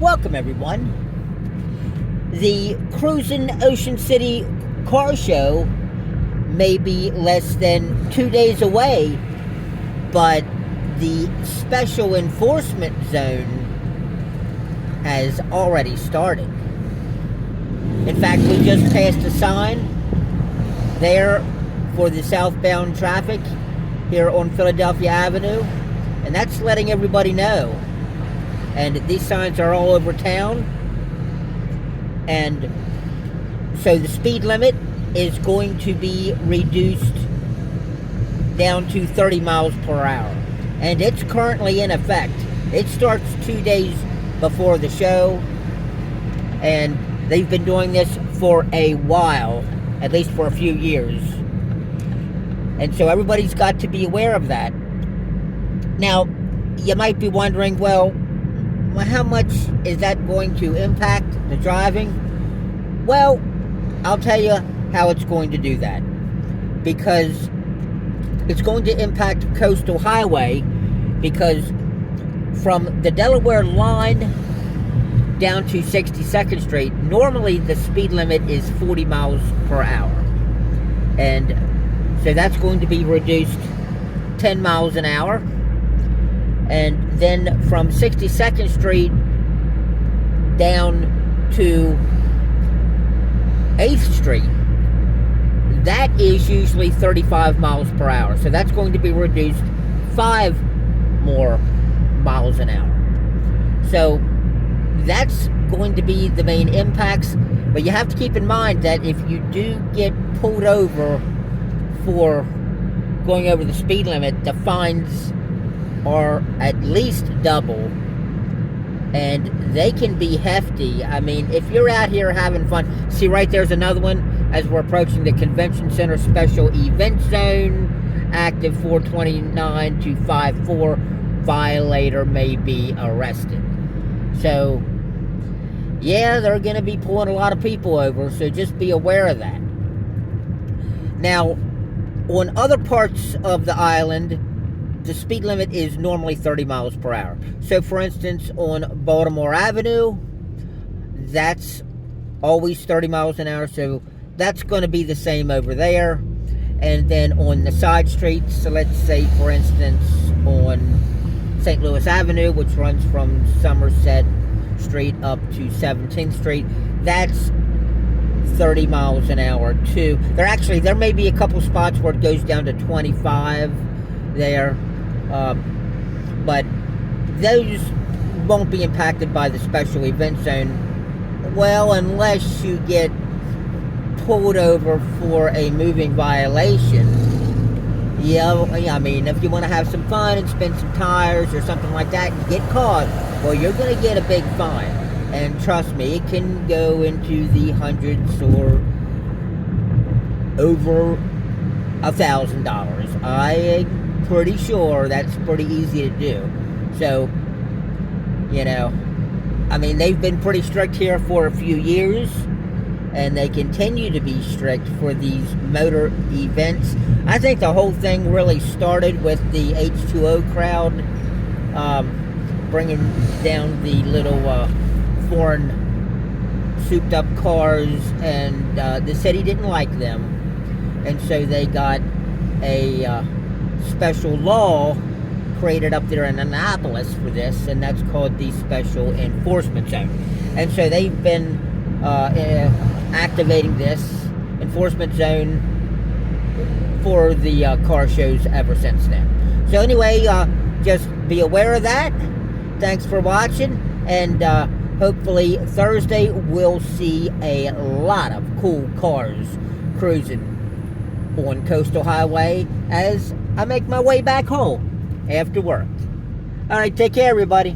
Welcome, everyone. The Cruisin Ocean City car show may be less than 2 days away, but the special enforcement zone has already started. In fact, we just passed a sign there for the southbound traffic here on Philadelphia Avenue, and that's letting everybody know. And these signs are all over town. And so the speed limit is going to be reduced down to 30 miles per hour. And it's currently in effect. It starts 2 days before the show. And they've been doing this for a while, at least for a few years. And so everybody's got to be aware of that. Now, you might be wondering, well, how much is that going to impact the driving? Well, I'll tell you how it's going to do that. Because it's going to impact Coastal Highway, because from the Delaware line down to 62nd Street, normally the speed limit is 40 miles per hour. And so that's going to be reduced 10 miles an hour. And then from 62nd Street down to 8th Street, that is usually 35 miles per hour. So that's going to be reduced 5 more miles an hour. So that's going to be the main impacts. But you have to keep in mind that if you do get pulled over for going over the speed limit, the fines are at least double, and they can be hefty. I mean, if you're out here having fun, see right there's another one as we're approaching the Convention Center Special Event Zone, active 429 to 54, violator may be arrested. So, yeah, they're going to be pulling a lot of people over, so just be aware of that. Now, on other parts of the island, the speed limit is normally 30 miles per hour. So, for instance, on Baltimore Avenue, that's always 30 miles an hour. So, that's going to be the same over there. And then on the side streets, so let's say, for instance, on St. Louis Avenue, which runs from Somerset Street up to 17th Street, that's 30 miles an hour, too. There may be a couple spots where it goes down to 25 there. But those won't be impacted by the special event zone, well, unless you get pulled over for a moving violation. Yeah, I mean, if you want to have some fun and spin some tires or something like that and get caught, well, you're going to get a big fine. And trust me, it can go into the hundreds or over $1,000. I'm pretty sure that's pretty easy to do. So, I mean, they've been pretty strict here for a few years, and they continue to be strict for these motor events. I think the whole thing really started with the H2O crowd, bringing down the little foreign souped up cars, and the city didn't like them, and so they got a special law created up there in Annapolis for this, and that's called the Special Enforcement Zone. And so they've been activating this enforcement zone for the car shows ever since then. So anyway, just be aware of that. Thanks for watching, and hopefully Thursday we'll see a lot of cool cars cruising on Coastal Highway as I make my way back home after work. All right, take care, everybody.